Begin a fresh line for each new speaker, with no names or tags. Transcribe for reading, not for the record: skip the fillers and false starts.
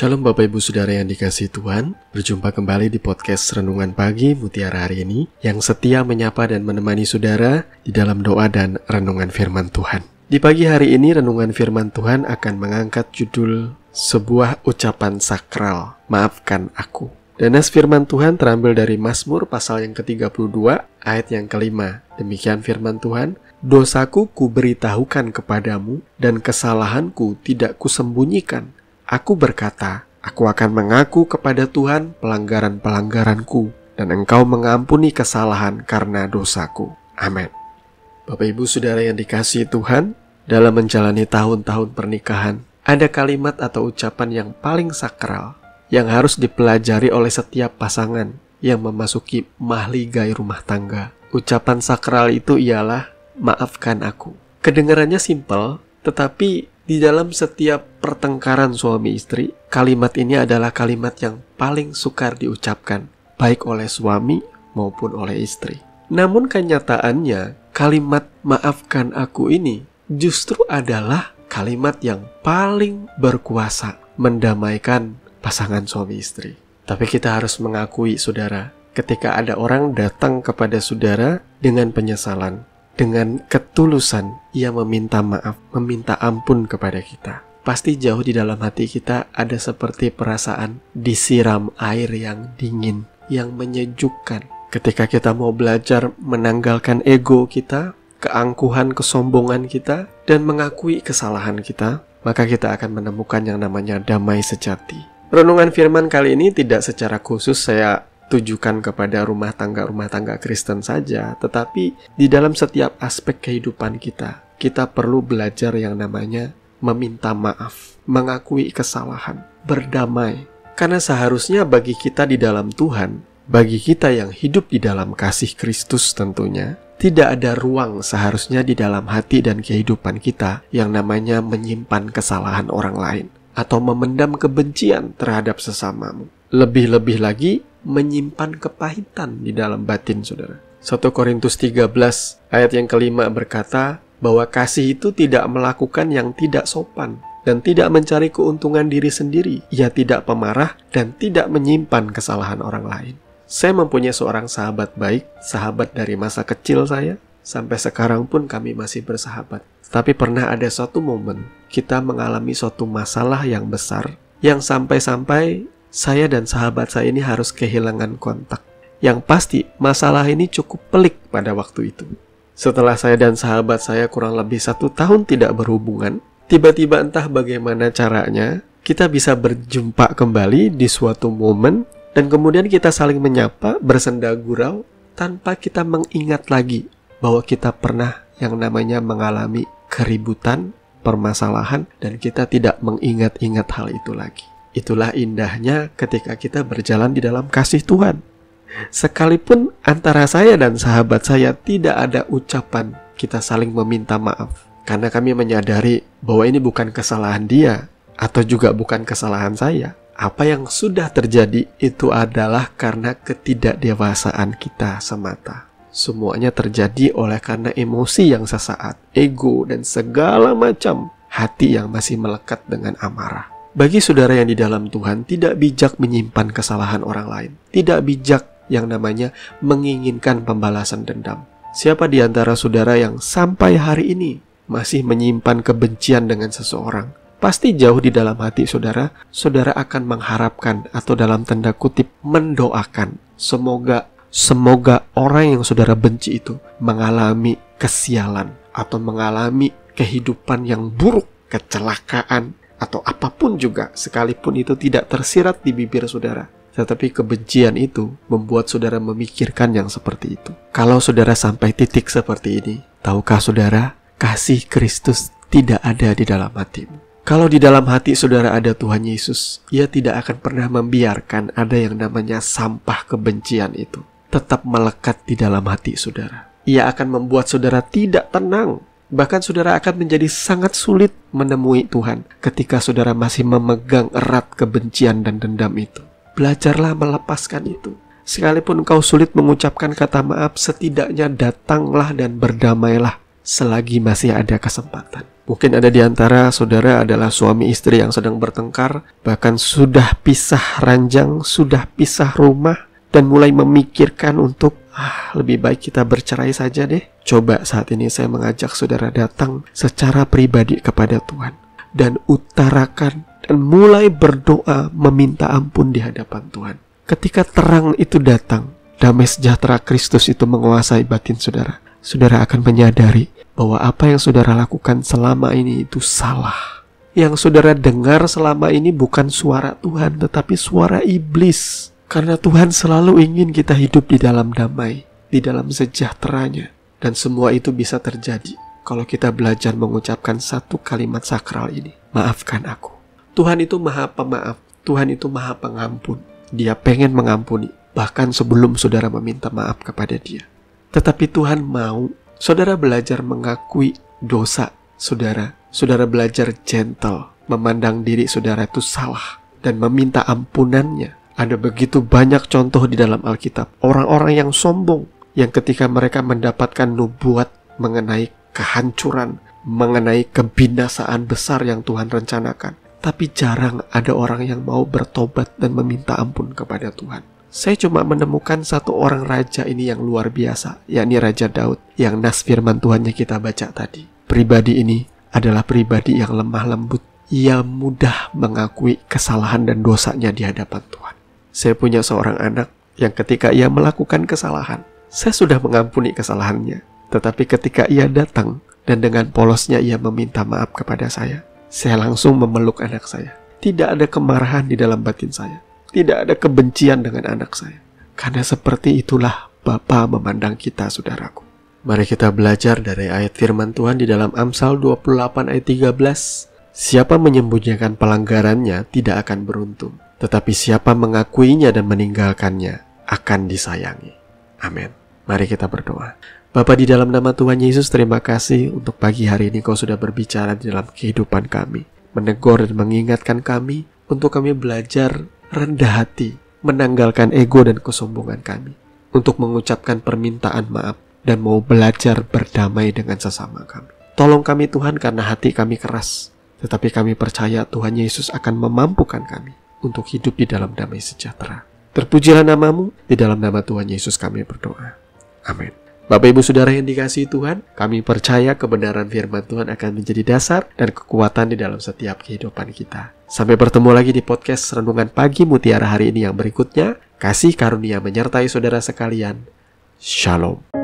Shalom Bapak Ibu Saudara yang dikasihi Tuhan. Berjumpa kembali di podcast Renungan Pagi Mutiara hari ini, yang setia menyapa dan menemani saudara di dalam doa dan renungan firman Tuhan. Di pagi hari ini renungan firman Tuhan akan mengangkat judul sebuah ucapan sakral, maafkan aku. Dan nas firman Tuhan terambil dari Mazmur pasal yang ke-32 ayat yang ke-5. Demikian firman Tuhan, dosaku kuberitahukan kepadamu dan kesalahanku tidak kusembunyikan. Aku berkata, aku akan mengaku kepada Tuhan pelanggaran-pelanggaranku, dan Engkau mengampuni kesalahan karena dosaku. Amin. Bapak Ibu Saudara yang dikasihi Tuhan, dalam menjalani tahun-tahun pernikahan, ada kalimat atau ucapan yang paling sakral, yang harus dipelajari oleh setiap pasangan yang memasuki mahligai rumah tangga. Ucapan sakral itu ialah, maafkan aku. Kedengarannya simpel, tetapi di dalam setiap pertengkaran suami istri, kalimat ini adalah kalimat yang paling sukar diucapkan, baik oleh suami maupun oleh istri. Namun kenyataannya, kalimat maafkan aku ini justru adalah kalimat yang paling berkuasa mendamaikan pasangan suami istri. Tapi kita harus mengakui, saudara, ketika ada orang datang kepada saudara dengan penyesalan, dengan ketulusan, ia meminta maaf, meminta ampun kepada kita. Pasti jauh di dalam hati kita ada seperti perasaan disiram air yang dingin, yang menyejukkan. Ketika kita mau belajar menanggalkan ego kita, keangkuhan, kesombongan kita, dan mengakui kesalahan kita, maka kita akan menemukan yang namanya damai sejati. Renungan firman kali ini tidak secara khusus saya tujukan kepada rumah tangga Kristen saja, tetapi di dalam setiap aspek kehidupan kita perlu belajar yang namanya meminta maaf, mengakui kesalahan, berdamai. Karena seharusnya bagi kita di dalam Tuhan, bagi kita yang hidup di dalam kasih Kristus tentunya, tidak ada ruang seharusnya di dalam hati dan kehidupan kita yang namanya menyimpan kesalahan orang lain atau memendam kebencian terhadap sesamamu. Lebih-lebih lagi, menyimpan kepahitan di dalam batin, saudara. 1 Korintus 13 ayat yang ke-5 berkata bahwa kasih itu tidak melakukan yang tidak sopan dan tidak mencari keuntungan diri sendiri. Ia tidak pemarah dan tidak menyimpan kesalahan orang lain. Saya mempunyai seorang sahabat baik, sahabat dari masa kecil saya, sampai sekarang pun kami masih bersahabat. Tapi pernah ada suatu momen kita mengalami suatu masalah yang besar, yang sampai-sampai saya dan sahabat saya ini harus kehilangan kontak. Yang pasti, masalah ini cukup pelik pada waktu itu. Setelah saya dan sahabat saya kurang lebih 1 tahun tidak berhubungan, tiba-tiba entah bagaimana caranya, kita bisa berjumpa kembali di suatu momen, dan kemudian kita saling menyapa, bersenda gurau, tanpa kita mengingat lagi bahwa kita pernah yang namanya mengalami keributan, permasalahan, dan kita tidak mengingat-ingat hal itu lagi. Itulah indahnya ketika kita berjalan di dalam kasih Tuhan. Sekalipun antara saya dan sahabat saya tidak ada ucapan kita saling meminta maaf, karena kami menyadari bahwa ini bukan kesalahan dia atau juga bukan kesalahan saya. Apa yang sudah terjadi itu adalah karena ketidakdewasaan kita semata. Semuanya terjadi oleh karena emosi yang sesaat, ego, dan segala macam hati yang masih melekat dengan amarah. Bagi saudara yang di dalam Tuhan, tidak bijak menyimpan kesalahan orang lain. Tidak bijak yang namanya menginginkan pembalasan dendam. Siapa di antara saudara yang sampai hari ini masih menyimpan kebencian dengan seseorang? Pasti jauh di dalam hati saudara akan mengharapkan atau dalam tanda kutip mendoakan. Semoga orang yang saudara benci itu mengalami kesialan atau mengalami kehidupan yang buruk, kecelakaan, atau apapun juga, sekalipun itu tidak tersirat di bibir saudara. Tetapi kebencian itu membuat saudara memikirkan yang seperti itu. Kalau saudara sampai titik seperti ini, tahukah saudara, kasih Kristus tidak ada di dalam hatimu. Kalau di dalam hati saudara ada Tuhan Yesus, Ia tidak akan pernah membiarkan ada yang namanya sampah kebencian itu tetap melekat di dalam hati saudara. Ia akan membuat saudara tidak tenang. Bahkan saudara akan menjadi sangat sulit menemui Tuhan ketika saudara masih memegang erat kebencian dan dendam itu. Belajarlah melepaskan itu. Sekalipun engkau sulit mengucapkan kata maaf, setidaknya datanglah dan berdamailah selagi masih ada kesempatan. Mungkin ada di antara saudara adalah suami istri yang sedang bertengkar, bahkan sudah pisah ranjang, sudah pisah rumah, dan mulai memikirkan untuk lebih baik kita bercerai saja deh. Coba saat ini saya mengajak saudara datang secara pribadi kepada Tuhan dan utarakan dan mulai berdoa meminta ampun di hadapan Tuhan. Ketika terang itu datang, damai sejahtera Kristus itu menguasai batin saudara. Saudara akan menyadari bahwa apa yang saudara lakukan selama ini itu salah. Yang saudara dengar selama ini bukan suara Tuhan, tetapi suara iblis. Karena Tuhan selalu ingin kita hidup di dalam damai, di dalam sejahteranya. Dan semua itu bisa terjadi kalau kita belajar mengucapkan satu kalimat sakral ini. Maafkan aku. Tuhan itu maha pemaaf. Tuhan itu maha pengampun. Dia pengen mengampuni, bahkan sebelum saudara meminta maaf kepada dia. Tetapi Tuhan mau saudara belajar mengakui dosa saudara. Saudara belajar gentle, memandang diri saudara itu salah, dan meminta ampunannya. Ada begitu banyak contoh di dalam Alkitab. Orang-orang yang sombong, yang ketika mereka mendapatkan nubuat mengenai kehancuran, mengenai kebinasaan besar yang Tuhan rencanakan. Tapi jarang ada orang yang mau bertobat dan meminta ampun kepada Tuhan. Saya cuma menemukan satu orang raja ini yang luar biasa, yakni Raja Daud, yang nas firman Tuhannya kita baca tadi. Pribadi ini adalah pribadi yang lemah lembut. Ia mudah mengakui kesalahan dan dosanya di hadapan Tuhan. Saya punya seorang anak yang ketika ia melakukan kesalahan, saya sudah mengampuni kesalahannya. Tetapi ketika ia datang dan dengan polosnya ia meminta maaf kepada saya langsung memeluk anak saya. Tidak ada kemarahan di dalam batin saya. Tidak ada kebencian dengan anak saya. Karena seperti itulah Bapa memandang kita, saudaraku. Mari kita belajar dari ayat firman Tuhan di dalam Amsal 28 ayat 13. Siapa menyembunyikan pelanggarannya tidak akan beruntung. Tetapi siapa mengakuinya dan meninggalkannya akan disayangi. Amin. Mari kita berdoa. Bapa, di dalam nama Tuhan Yesus, terima kasih untuk pagi hari ini Kau sudah berbicara di dalam kehidupan kami. Menegur dan mengingatkan kami untuk kami belajar rendah hati, menanggalkan ego dan kesombongan kami, untuk mengucapkan permintaan maaf dan mau belajar berdamai dengan sesama kami. Tolong kami Tuhan, karena hati kami keras, tetapi kami percaya Tuhan Yesus akan memampukan kami untuk hidup di dalam damai sejahtera. Terpujilah nama-Mu, di dalam nama Tuhan Yesus kami berdoa. Amin. Bapak Ibu Saudara yang dikasihi Tuhan, kami percaya kebenaran firman Tuhan akan menjadi dasar dan kekuatan di dalam setiap kehidupan kita. Sampai bertemu lagi di podcast Renungan Pagi Mutiara hari ini yang berikutnya. Kasih karunia menyertai saudara sekalian. Shalom.